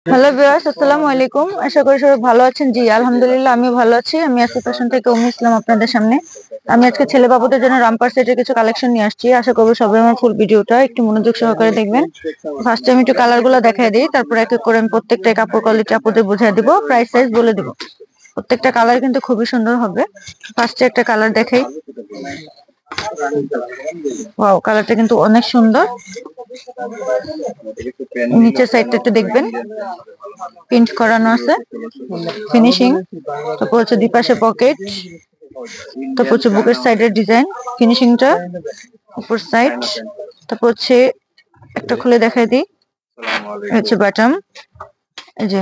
Hello viewers, আসসালামু আলাইকুম। আশা করি সবাই ভালো আছেন। জি আলহামদুলিল্লাহ, আমি ভালো আছি। আমি আসি ফ্যাশন থেকে ইসলাম আপনাদের সামনে। আমি আজকে ছেলে বাবুদের জন্য রামপার সেটের কিছু কালেকশন নিয়ে আসছি। আশা করবো সবাই আমার ফুল ভিডিওটা একটু মনোযোগ সহকারে দেখবেন। ফার্স্টে আমি একটু কালার গুলো দেখাই দিই, তারপর এক এক করে আমি প্রত্যেকটা কাপড় কোয়ালিটি আপনাদের বুঝিয়ে দিব, প্রাইস সাইজ বলে দিব। প্রত্যেকটা কালার কিন্তু খুবই সুন্দর হবে। ফার্স্টে একটা কালার দেখাই। ওয়াও, কালারটা কিন্তু অনেক সুন্দর। নিচের সাইডটা একটু দেখবেন, প্রিন্ট করানো আছে, ফিনিশিং। তারপর হচ্ছে দুই পাশে পকেট, তারপর হচ্ছে বুকের সাইডের ডিজাইন, ফিনিশিংটা উপর সাইড। তারপর হচ্ছে একটা খুলে দেখাই দিই, হচ্ছে বাটাম। এই যে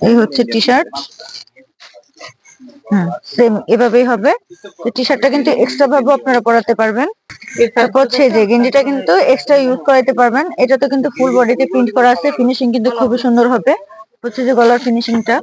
এই হচ্ছে টি শার্ট। সেম এভাবেই হবে। টি শার্টটা কিন্তু এক্সট্রা ভাবে আপনারা পরাতে পারবেন। তারপর হচ্ছে যে গেঞ্জিটা কিন্তু এক্সট্রা ইউজ করাতে পারবেন। এটা তো কিন্তু ফুল বডিতে প্রিন্ট করা আছে, ফিনিশিং কিন্তু খুবই সুন্দর হবে। হচ্ছে যে গলার ফিনিশিংটা